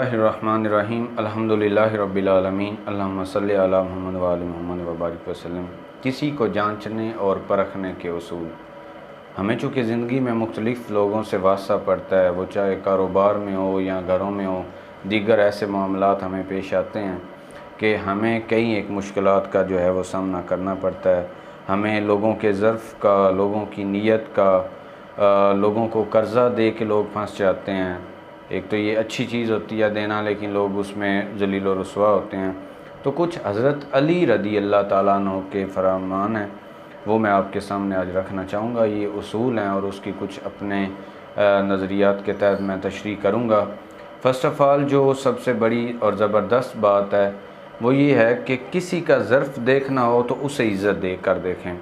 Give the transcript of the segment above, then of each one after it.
बिस्मिल्लाहिर्रहमानिर्रहीम अल्हम्दुलिल्लाहि रब्बिल आलमीन अल्लाहुम्मा सल्लि अला मुहम्मद व आलि मुहम्मद व बारिक वसल्लम। किसी को जांचने और परखने के उसूल। हमें चूँकि ज़िंदगी में मुख्तलिफ़ लोगों से वास्ता पड़ता है, वो चाहे कारोबार में हो या घरों में हो, दीगर ऐसे मामलात हमें पेश आते हैं कि हमें कई एक मुश्किलात का जो है वो सामना करना पड़ता है। हमें लोगों के ज़र्फ़ का, लोगों की नीयत का, लोगों को कर्ज़ा दे के लोग फंस जाते हैं। एक तो ये अच्छी चीज़ होती है देना, लेकिन लोग उसमें ज़लील व रुसवा होते हैं। तो कुछ हज़रत अली रदी अल्लाह ताला अन्हु के फरमान हैं, वो मैं आपके सामने आज रखना चाहूँगा। ये उसूल हैं और उसकी कुछ अपने नज़रियात के तहत मैं तशरीह करूँगा। फ़र्स्ट ऑफ़ ऑल जो सबसे बड़ी और ज़बरदस्त बात है वो ये है कि किसी का ज़र्फ़ देखना हो तो उसे इज़्ज़त दे कर देखें।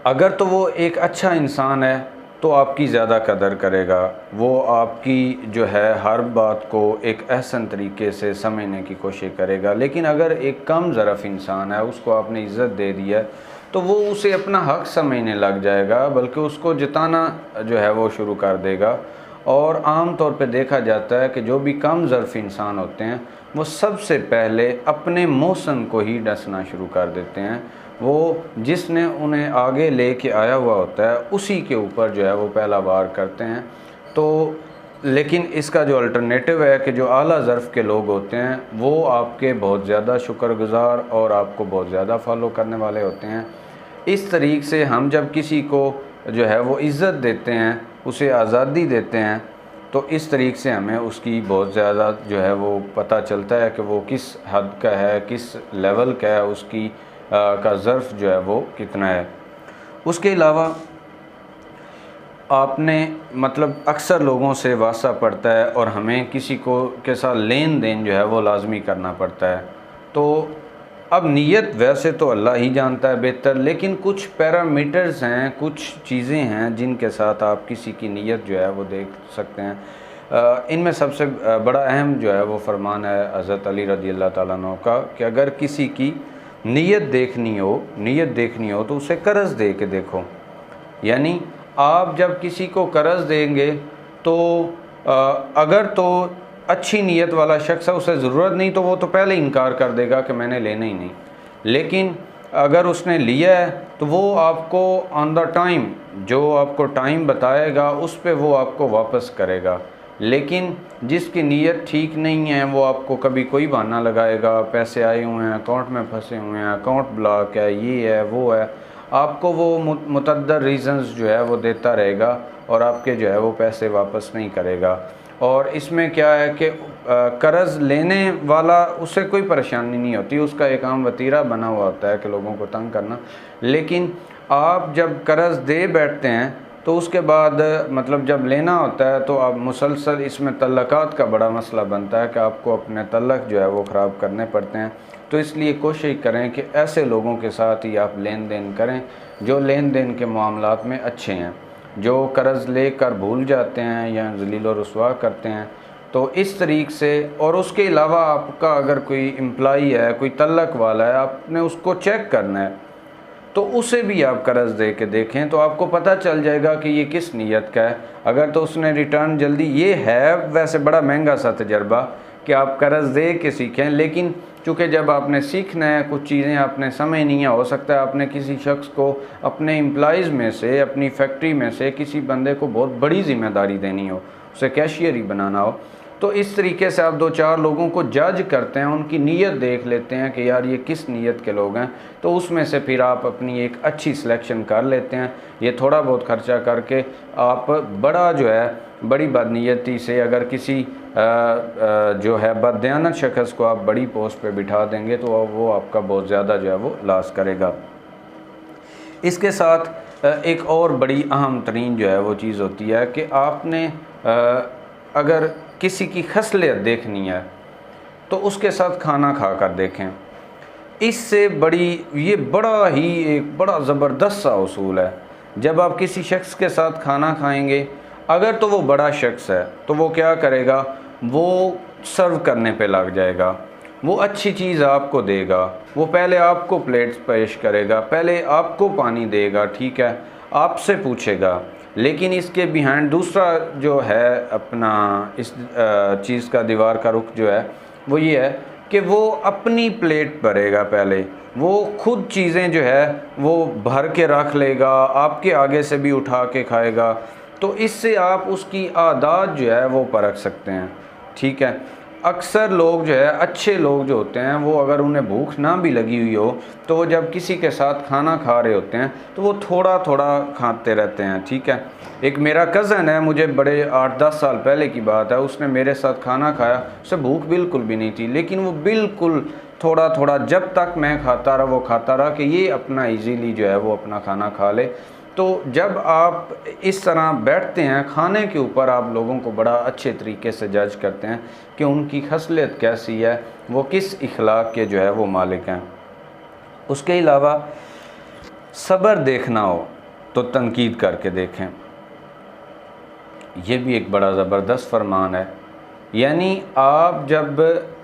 अगर तो वो एक अच्छा इंसान है तो आपकी ज़्यादा कदर करेगा, वो आपकी जो है हर बात को एक एहसन तरीके से समझने की कोशिश करेगा। लेकिन अगर एक कम ज़रफ़ इंसान है, उसको आपने इज़्ज़त दे दिया है, तो वो उसे अपना हक़ समझने लग जाएगा, बल्कि उसको जताना जो है वो शुरू कर देगा। और आम तौर पे देखा जाता है कि जो भी कम ज़रफ़ इंसान होते हैं वो सबसे पहले अपने मौसम को ही डसना शुरू कर देते हैं। वो जिसने उन्हें आगे लेके आया हुआ होता है उसी के ऊपर जो है वो पहला वार करते हैं। तो लेकिन इसका जो अल्टरनेटिव है कि जो आला ज़र्फ़ के लोग होते हैं वो आपके बहुत ज़्यादा शुक्रगुज़ार और आपको बहुत ज़्यादा फॉलो करने वाले होते हैं। इस तरीक़े से हम जब किसी को जो है वो इज़्ज़त देते हैं, उसे आज़ादी देते हैं, तो इस तरीक़े से हमें उसकी बहुत ज़्यादा जो है वो पता चलता है कि वो किस हद का है, किस लेवल का है, उसकी का ज़र्फ़ जो है वो कितना है। उसके अलावा आपने मतलब अक्सर लोगों से वास्ता पड़ता है और हमें किसी को के साथ लेन देन जो है वो लाजमी करना पड़ता है। तो अब नीयत वैसे तो अल्लाह ही जानता है बेहतर, लेकिन कुछ पैरामीटर्स हैं, कुछ चीज़ें हैं जिनके साथ आप किसी की नीयत जो है वो देख सकते हैं। इनमें सबसे बड़ा अहम जो है वो फरमान है हज़रत अली रज़ी अल्लाह ताला अन्हु का कि अगर किसी की नीयत देखनी हो तो उसे कर्ज़ दे के देखो। यानी आप जब किसी को कर्ज़ देंगे तो अगर तो अच्छी नीयत वाला शख्स है, उसे ज़रूरत नहीं तो वो तो पहले इनकार कर देगा कि मैंने लेना ही नहीं। लेकिन अगर उसने लिया है तो वो आपको ऑन द टाइम, जो आपको टाइम बताएगा उस पे वो आपको वापस करेगा। लेकिन जिसकी नीयत ठीक नहीं है वो आपको कभी कोई बहाना लगाएगा, पैसे आए हुए हैं, अकाउंट में फंसे हुए हैं, अकाउंट ब्लॉक है, ये है वो है, आपको वो मुतअद्दिद रीज़न्स जो है वो देता रहेगा और आपके जो है वो पैसे वापस नहीं करेगा। और इसमें क्या है कि कर्ज़ लेने वाला उसे कोई परेशानी नहीं होती, उसका एक आम वतीरा बना हुआ होता है कि लोगों को तंग करना। लेकिन आप जब कर्ज़ दे बैठते हैं तो उसके बाद मतलब जब लेना होता है तो आप मुसलसल इसमें तल्लक़ात का बड़ा मसला बनता है कि आपको अपने तल्लक़ जो है वो ख़राब करने पड़ते हैं। तो इसलिए कोशिश करें कि ऐसे लोगों के साथ ही आप लेन देन करें जो लेन देन के मामलात में अच्छे हैं, जो कर्ज़ लेकर भूल जाते हैं या ज़लील व रुसवा करते हैं। तो इस तरीक़े से, और उसके अलावा आपका अगर कोई एम्प्लॉई है, कोई तल्लक़ वाला है, आपने उसको चेक करना है तो उसे भी आप कर्ज़ दे के देखें तो आपको पता चल जाएगा कि ये किस नीयत का है। अगर तो उसने रिटर्न जल्दी, ये है वैसे बड़ा महंगा सा तजर्बा कि आप कर्ज़ दे के सीखें, लेकिन चूँकि जब आपने सीखना है कुछ चीज़ें आपने समझ नहीं है, हो सकता है आपने किसी शख्स को अपने एम्प्लॉइज़ में से, अपनी फैक्ट्री में से किसी बंदे को बहुत बड़ी ज़िम्मेदारी देनी हो, उसे कैशियर ही बनाना हो। तो इस तरीके से आप दो चार लोगों को जज करते हैं, उनकी नीयत देख लेते हैं कि यार ये किस नीयत के लोग हैं, तो उसमें से फिर आप अपनी एक अच्छी सिलेक्शन कर लेते हैं। ये थोड़ा बहुत खर्चा करके आप बड़ा जो है बड़ी बदनीयती से अगर किसी जो है बददयानत शख्स को आप बड़ी पोस्ट पे बिठा देंगे तो वो आपका बहुत ज़्यादा जो है वो लॉस करेगा। इसके साथ एक और बड़ी अहम तरीन जो है वो चीज़ होती है कि आपने अगर किसी की खसलियत देखनी है तो उसके साथ खाना खा कर देखें। इससे बड़ी, ये बड़ा ही एक बड़ा ज़बरदस्त सा उसूल है। जब आप किसी शख्स के साथ खाना खाएंगे, अगर तो वो बड़ा शख्स है तो वो क्या करेगा, वो सर्व करने पे लग जाएगा, वो अच्छी चीज़ आपको देगा, वो पहले आपको प्लेट्स पेश करेगा, पहले आपको पानी देगा, ठीक है, आपसे पूछेगा, लेकिन इसके बिहाइंड दूसरा जो है अपना इस चीज़ का दीवार का रुख जो है वो ये है कि वो अपनी प्लेट भरेगा, पहले वो खुद चीज़ें जो है वो भर के रख लेगा, आपके आगे से भी उठा के खाएगा। तो इससे आप उसकी आदत जो है वो परख सकते हैं। ठीक है, अक्सर लोग जो है, अच्छे लोग जो होते हैं, वो अगर उन्हें भूख ना भी लगी हुई हो तो वो जब किसी के साथ खाना खा रहे होते हैं तो वो थोड़ा थोड़ा खाते रहते हैं। ठीक है, एक मेरा कज़न है, मुझे बड़े 8-10 साल पहले की बात है, उसने मेरे साथ खाना खाया, उसे भूख बिल्कुल भी नहीं थी, लेकिन वो बिल्कुल थोड़ा थोड़ा जब तक मैं खाता रहा वो खाता रहा कि ये अपना इजीली जो है वो अपना खाना खा ले। तो जब आप इस तरह बैठते हैं खाने के ऊपर, आप लोगों को बड़ा अच्छे तरीके से जज करते हैं कि उनकी खसलत कैसी है, वो किस इखलाक के जो है वो मालिक हैं। उसके अलावा सब्र देखना हो तो तनकीद करके देखें, ये भी एक बड़ा ज़बरदस्त फरमान है। यानी आप जब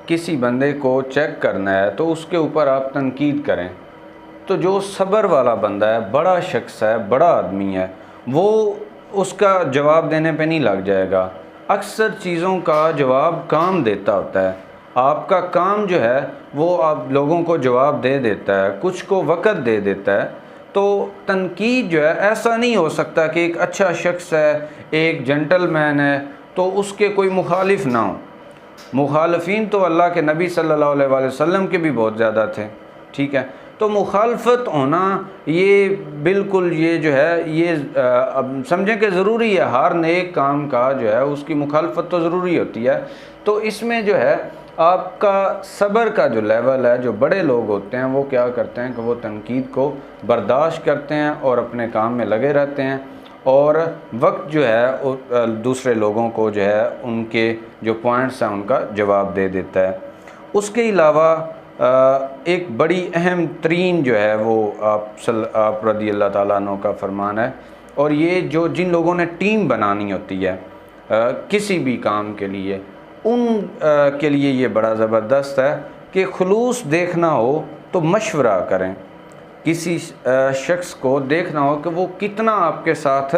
किसी बंदे को चेक करना है तो उसके ऊपर आप तनकीद करें, तो जो सब्र वाला बंदा है, बड़ा शख्स है, बड़ा आदमी है, वो उसका जवाब देने पे नहीं लग जाएगा। अक्सर चीज़ों का जवाब काम देता होता है। आपका काम जो है वो आप लोगों को जवाब दे देता है, कुछ को वक़्त दे देता है। तो तनकीद जो है, ऐसा नहीं हो सकता कि एक अच्छा शख्स है, एक जेंटलमैन है, तो उसके कोई मुखालिफ ना हो। मुखालफीन तो अल्लाह के नबी सल्लल्लाहु अलैहि वसल्लम के भी बहुत ज़्यादा थे। ठीक है, तो मुखालफत होना ये बिल्कुल ये जो है ये अब समझें कि ज़रूरी है, हर नेक काम का जो है उसकी मुखालफत तो ज़रूरी होती है। तो इसमें जो है आपका सब्र का जो लेवल है, जो बड़े लोग होते हैं वो क्या करते हैं कि वो तनकीद को बर्दाश्त करते हैं और अपने काम में लगे रहते हैं, और वक्त जो है दूसरे लोगों को जो है उनके जो पॉइंट्स हैं उनका जवाब दे देता है। उसके अलावा एक बड़ी अहम तरीन जो है वो आप रज़ी अल्लाह ताला अन्हु का फरमान है, और ये जो जिन लोगों ने टीम बनानी होती है किसी भी काम के लिए, उन के लिए ये बड़ा ज़बरदस्त है कि खुलूस देखना हो तो मशवरा करें। किसी शख्स को देखना हो कि वो कितना आपके साथ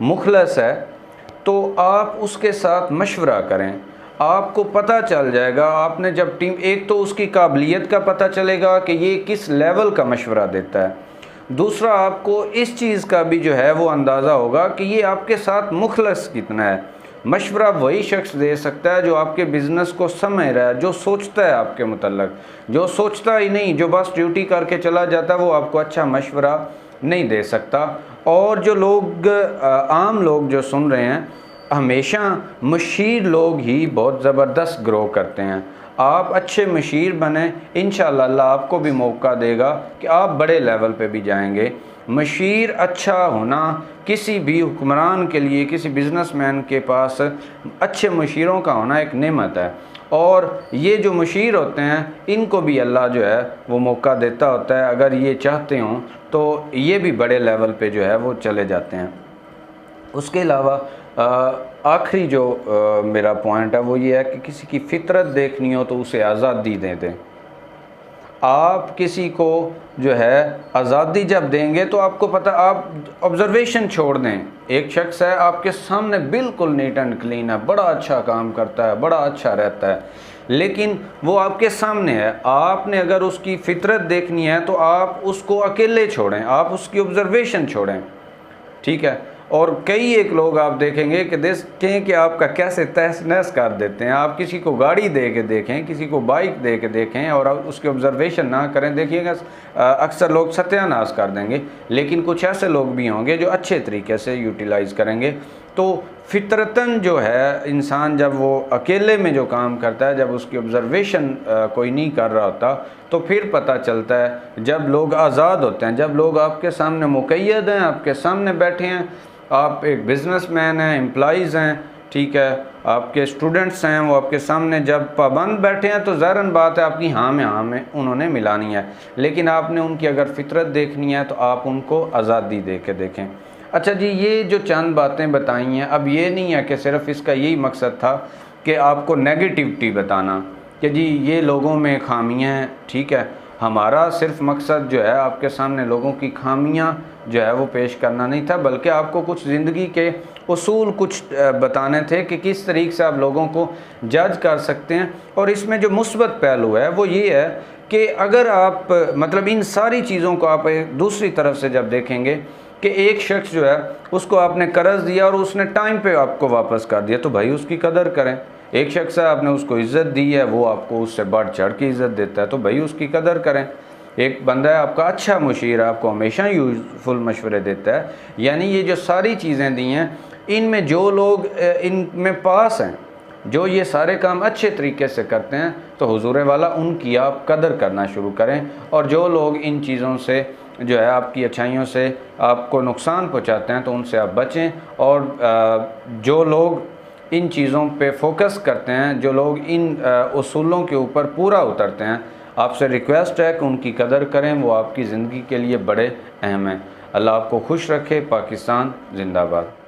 मुखलस है, तो आप उसके साथ मशवरा करें, आपको पता चल जाएगा। आपने जब टीम, एक तो उसकी काबिलियत का पता चलेगा कि ये किस लेवल का मशवरा देता है, दूसरा आपको इस चीज़ का भी जो है वो अंदाज़ा होगा कि ये आपके साथ मुखलस कितना है। मशवरा वही शख्स दे सकता है जो आपके बिज़नेस को समझ रहा है, जो सोचता है आपके मुतल्लक। जो सोचता ही नहीं, जो बस ड्यूटी करके चला जाता है, वो आपको अच्छा मशवरा नहीं दे सकता। और जो लोग आम लोग जो सुन रहे हैं, हमेशा मशीर लोग ही बहुत ज़बरदस्त ग्रो करते हैं। आप अच्छे मशीर बने, इंशाअल्लाह अल्लाह आपको भी मौका देगा कि आप बड़े लेवल पे भी जाएंगे। मशीर अच्छा होना किसी भी हुक्मरान के लिए, किसी बिज़नेसमैन के पास अच्छे मशीरों का होना एक नेमत है, और ये जो मशीर होते हैं इनको भी अल्लाह जो है वो मौका देता होता है। अगर ये चाहते हों तो ये भी बड़े लेवल पे जो है वो चले जाते हैं। उसके अलावा आखिरी जो मेरा पॉइंट है वो ये है कि किसी की फ़ितरत देखनी हो तो उसे आज़ादी दे दें। आप किसी को जो है आज़ादी जब देंगे तो आपको पता, आप ऑब्ज़र्वेशन छोड़ दें। एक शख्स है आपके सामने, बिल्कुल नीट एंड क्लीन है, बड़ा अच्छा काम करता है, बड़ा अच्छा रहता है, लेकिन वो आपके सामने है। आपने अगर उसकी फ़ितरत देखनी है तो आप उसको अकेले छोड़ें, आप उसकी ऑब्ज़र्वेशन छोड़ें। ठीक है, और कई एक लोग आप देखेंगे कि देखें कि आपका कैसे तहस नहस कर देते हैं। आप किसी को गाड़ी दे के देखें, किसी को बाइक दे के देखें और उसकी ऑब्ज़र्वेशन ना करें, देखिएगा अक्सर लोग सत्यानाश कर देंगे। लेकिन कुछ ऐसे लोग भी होंगे जो अच्छे तरीके से यूटिलाइज़ करेंगे। तो फितरतन जो है इंसान जब वो अकेले में जो काम करता है, जब उसकी ऑब्ज़र्वेशन कोई नहीं कर रहा होता, तो फिर पता चलता है जब लोग आज़ाद होते हैं, जब लोग आपके सामने मुक़य्यद हैं, आपके सामने बैठे हैं, आप एक बिज़नेसमैन हैं, एम्प्लॉइज़ हैं, ठीक है, आपके स्टूडेंट्स हैं, वो आपके सामने जब पाबंद बैठे हैं तो ज़ाहिर बात है आपकी हाँ में उन्होंने मिलानी है। लेकिन आपने उनकी अगर फ़ितरत देखनी है तो आप उनको आज़ादी दे के देखें। अच्छा जी, ये जो चंद बातें बताई हैं, अब ये नहीं है कि सिर्फ़ इसका यही मकसद था कि आपको नेगेटिविटी बताना कि जी ये लोगों में खामियाँ हैं। ठीक है, हमारा सिर्फ मकसद जो है आपके सामने लोगों की खामियाँ जो है वो पेश करना नहीं था, बल्कि आपको कुछ ज़िंदगी के उसूल कुछ बताने थे कि किस तरीके से आप लोगों को जज कर सकते हैं। और इसमें जो मुस्बत पहलू है वो ये है कि अगर आप मतलब इन सारी चीज़ों को आप एक दूसरी तरफ से जब देखेंगे कि एक शख्स जो है उसको आपने कर्ज़ दिया और उसने टाइम पे आपको वापस कर दिया, तो भाई उसकी कदर करें। एक शख्स है, आपने उसको इज़्ज़त दी है, वो आपको उससे बढ़ चढ़ के इज़्ज़त देता है, तो भाई उसकी कदर करें। एक बंदा है आपका अच्छा मुशीर, आपको हमेशा यूज़फुल मशवरे देता है, यानी ये जो सारी चीज़ें दी हैं, इनमें जो लोग इनमें पास हैं, जो ये सारे काम अच्छे तरीके से करते हैं, तो हुजूर वाला उनकी आप कदर करना शुरू करें। और जो लोग इन चीज़ों से जो है आपकी अच्छाइयों से आपको नुकसान पहुंचाते हैं, तो उनसे आप बचें। और जो लोग इन चीज़ों पे फोकस करते हैं, जो लोग इन उसूलों के ऊपर पूरा उतरते हैं, आपसे रिक्वेस्ट है कि उनकी कदर करें, वो आपकी ज़िंदगी के लिए बड़े अहम हैं। अल्लाह आपको खुश रखे। पाकिस्तान जिंदाबाद।